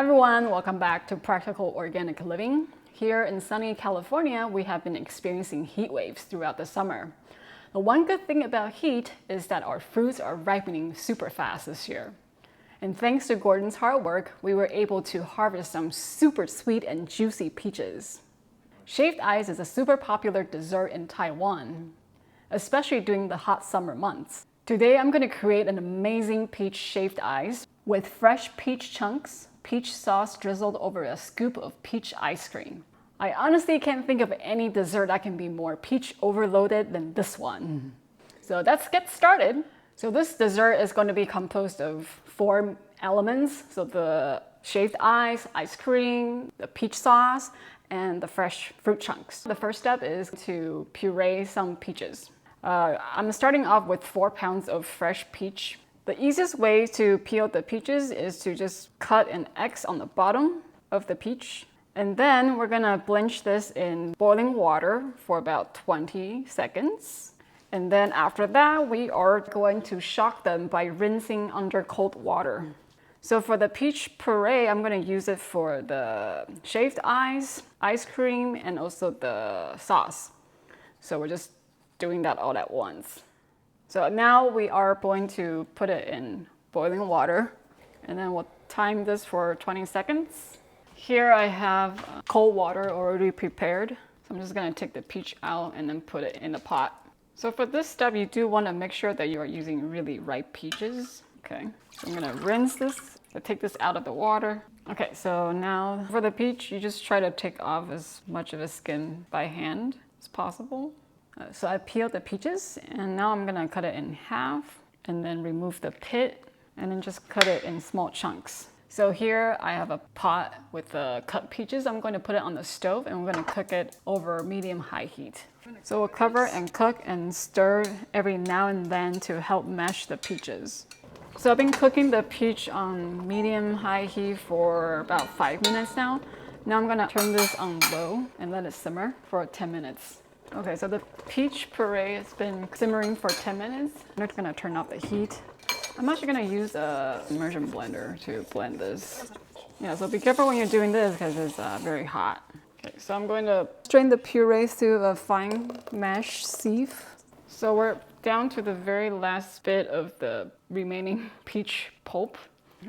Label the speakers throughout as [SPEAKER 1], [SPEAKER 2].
[SPEAKER 1] Hi everyone, welcome back to Practical Organic Living. Here in sunny California, we have been experiencing heat waves throughout the summer. The one good thing about heat is that our fruits are ripening super fast this year. And thanks to Gordon's hard work, we were able to harvest some super sweet and juicy peaches. Shaved ice is a super popular dessert in Taiwan, especially during the hot summer months. Today I'm going to create an amazing peach shaved ice with fresh peach chunks, peach sauce drizzled over a scoop of peach ice cream. I honestly can't think of any dessert that can be more peach overloaded than this one. So let's get started. So this dessert is going to be composed of 4 elements. So the shaved ice, ice cream, the peach sauce, and the fresh fruit chunks. The first step is to puree some peaches. I'm starting off with 4 pounds of fresh peach. The easiest way to peel the peaches is to just cut an X on the bottom of the peach. And then we're gonna blanch this in boiling water for about 20 seconds. And then after that, we are going to shock them by rinsing under cold water. So for the peach puree, I'm gonna use it for the shaved ice, ice cream, and also the sauce. So we're just doing that all at once. So now we are going to put it in boiling water, and then we'll time this for 20 seconds. Here I have cold water already prepared. So I'm just gonna take the peach out and then put it in the pot. So for this step, you do wanna make sure that you are using really ripe peaches. Okay, so I'm gonna rinse this, take this out of the water. Okay, so now for the peach, you just try to take off as much of the skin by hand as possible. So I peeled the peaches, and now I'm gonna cut it in half and then remove the pit and then just cut it in small chunks. So here I have a pot with the cut peaches. I'm going to put it on the stove and we're gonna cook it over medium-high heat. So we'll cover and cook and stir every now and then to help mash the peaches. So I've been cooking the peach on medium-high heat for about 5 minutes now. Now I'm gonna turn this on low and let it simmer for 10 minutes. Okay, so the peach puree has been simmering for 10 minutes. I'm just gonna turn off the heat. I'm actually gonna use a immersion blender to blend this. Yeah, so be careful when you're doing this because it's very hot. Okay, so I'm going to strain the puree through a fine mesh sieve. So we're down to the very last bit of the remaining peach pulp.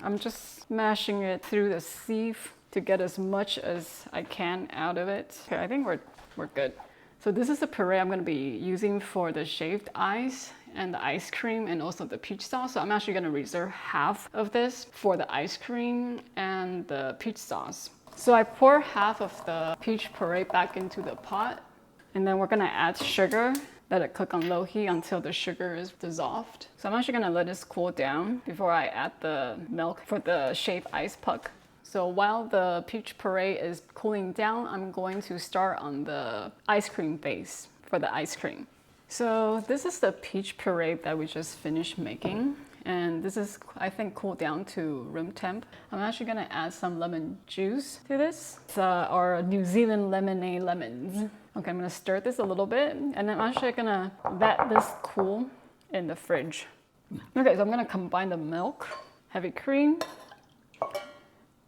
[SPEAKER 1] I'm just mashing it through the sieve to get as much as I can out of it. Okay, I think we're good. So this is the puree I'm going to be using for the shaved ice and the ice cream and also the peach sauce. So I'm actually going to reserve half of this for the ice cream and the peach sauce. So I pour half of the peach puree back into the pot, and then we're going to add sugar. Let it cook on low heat until the sugar is dissolved. So I'm actually going to let this cool down before I add the milk for the shaved ice puck. So while the peach puree is cooling down, I'm going to start on the ice cream base for the ice cream. So this is the peach puree that we just finished making. And this is, I think, cooled down to room temp. I'm actually gonna add some lemon juice to this. It's our New Zealand lemonade lemons. Okay, I'm gonna stir this a little bit, and then I'm actually gonna let this cool in the fridge. Okay, so I'm gonna combine the milk, heavy cream,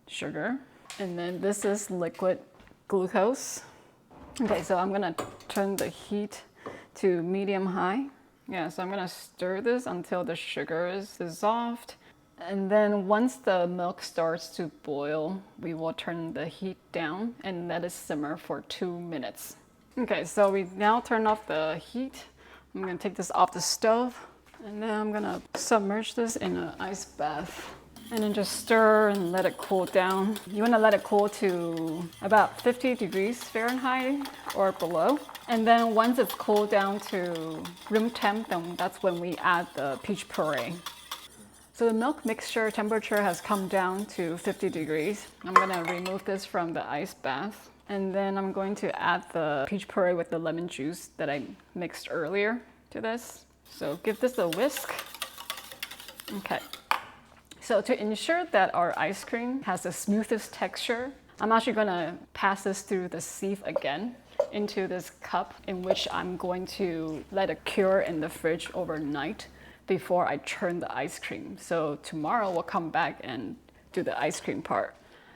[SPEAKER 1] sugar, and then this is liquid glucose. Okay, so I'm gonna turn the heat to medium-high. Yeah, so I'm gonna stir this until the sugar is dissolved. And then once the milk starts to boil, we will turn the heat down and let it simmer for 2 minutes. Okay, so we now turn off the heat. I'm gonna take this off the stove, and then I'm gonna submerge this in an ice bath. And then just stir and let it cool down. You want to let it cool to about 50 degrees Fahrenheit or below. And then once it's cooled down to room temp, then that's when we add the peach puree. So the milk mixture temperature has come down to 50 degrees. I'm going to remove this from the ice bath. And then I'm going to add the peach puree with the lemon juice that I mixed earlier to this. So give this a whisk. Okay. So to ensure that our ice cream has the smoothest texture, I'm actually gonna pass this through the sieve again into this cup in which I'm going to let it cure in the fridge overnight before I churn the ice cream. So tomorrow we'll come back and do the ice cream part.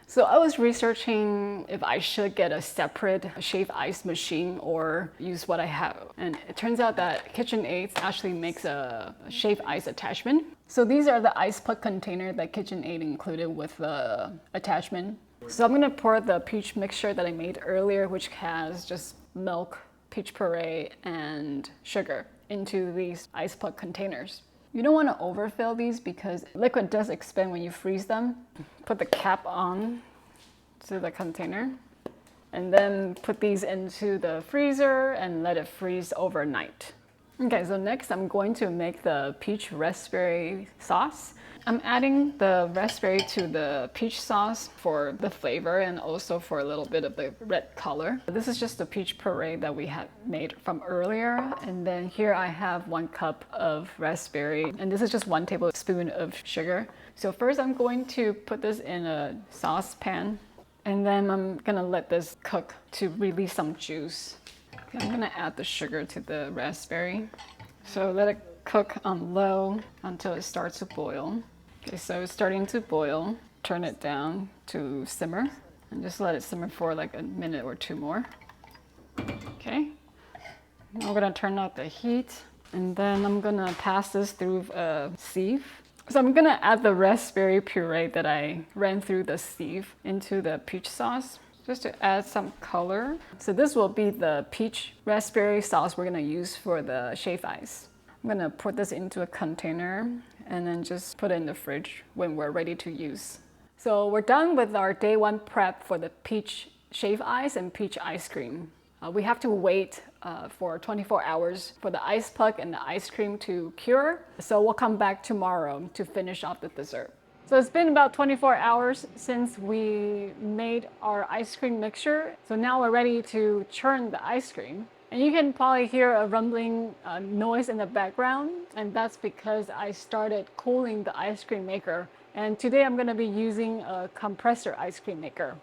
[SPEAKER 1] So I was researching if I should get a separate shave ice machine or use what I have. And it turns out that KitchenAid actually makes a shave ice attachment. So these are the ice puck container that KitchenAid included with the attachment. So I'm gonna pour the peach mixture that I made earlier, which has just milk, peach puree, and sugar into these ice puck containers. You don't want to overfill these because liquid does expand when you freeze them. Put the cap on to the container and then put these into the freezer and let it freeze overnight. Okay, so next I'm going to make the peach raspberry sauce. I'm adding the raspberry to the peach sauce for the flavor and also for a little bit of the red color. This is just the peach puree that we had made from earlier. And then here I have 1 cup of raspberry, and this is just 1 tablespoon of sugar. So first I'm going to put this in a saucepan, and then I'm gonna let this cook to release some juice. Okay, I'm gonna add the sugar to the raspberry. So let it cook on low until it starts to boil. Okay, so it's starting to boil. Turn it down to simmer and just let it simmer for like a minute or 2 more. Okay, now we're gonna turn out the heat, and then I'm gonna pass this through a sieve. So I'm gonna add the raspberry puree that I ran through the sieve into the peach sauce, just to add some color. So this will be the peach raspberry sauce we're gonna use for the shave ice. I'm gonna put this into a container and then just put it in the fridge when we're ready to use. So we're done with our day 1 prep for the peach shave ice and peach ice cream. We have to wait for 24 hours for the ice puck and the ice cream to cure. So we'll come back tomorrow to finish off the dessert. So it's been about 24 hours since we made our ice cream mixture. So now we're ready to churn the ice cream. And you can probably hear a rumbling noise in the background, and that's because I started cooling the ice cream maker. And today I'm gonna be using a compressor ice cream maker.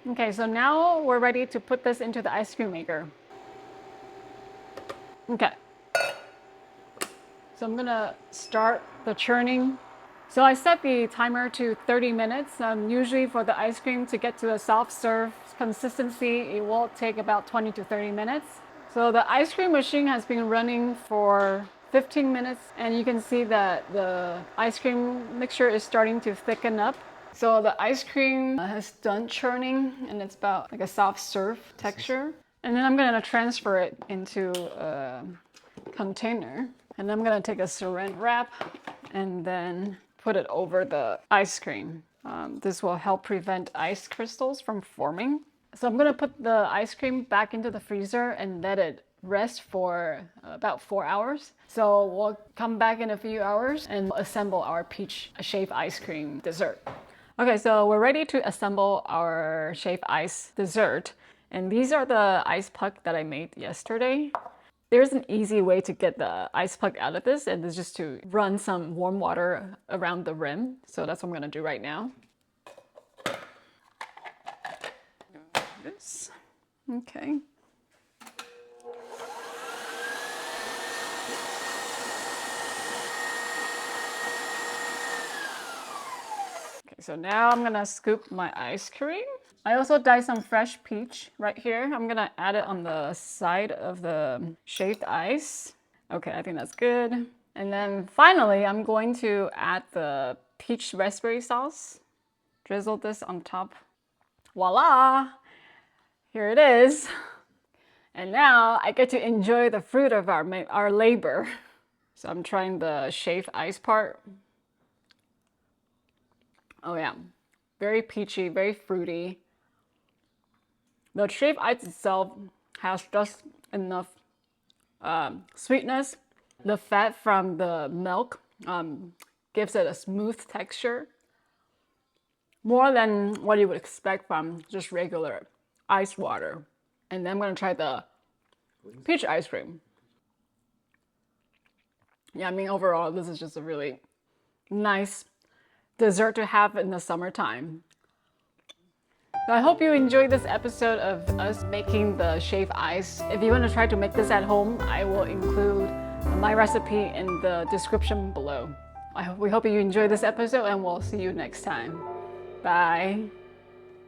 [SPEAKER 1] Okay, so now we're ready to put this into the ice cream maker. Okay. So I'm gonna start the churning. So I set the timer to 30 minutes. Usually for the ice cream to get to a soft serve consistency, it will take about 20 to 30 minutes. So the ice cream machine has been running for 15 minutes, and you can see that the ice cream mixture is starting to thicken up. So the ice cream has done churning, and it's about like a soft serve texture. And then I'm gonna transfer it into a container, and I'm gonna take a saran wrap and then put it over the ice cream. This will help prevent ice crystals from forming. So I'm gonna put the ice cream back into the freezer and let it rest for about 4 hours. So we'll come back in a few hours and assemble our peach shave ice cream dessert. Okay, so we're ready to assemble our shave ice dessert. And these are the ice puck that I made yesterday. There's an easy way to get the ice puck out of this, and it's just to run some warm water around the rim. So that's what I'm gonna do right now. This. Okay. Okay, so now I'm gonna scoop my ice cream. I also dyed some fresh peach right here. I'm gonna add it on the side of the shaved ice. Okay, I think that's good. And then finally, I'm going to add the peach raspberry sauce. Drizzle this on top. Voila! Here it is. And now I get to enjoy the fruit of our labor. So I'm trying the shaved ice part. Oh yeah, very peachy, very fruity. The shaved ice itself has just enough sweetness. The fat from the milk gives it a smooth texture. More than what you would expect from just regular ice water. And then I'm gonna try the peach ice cream. Yeah, I mean overall this is just a really nice dessert to have in the summertime. So I hope you enjoyed this episode of us making the shave ice. If you want to try to make this at home, I will include my recipe in the description below. We hope you enjoyed this episode, and we'll see you next time. Bye.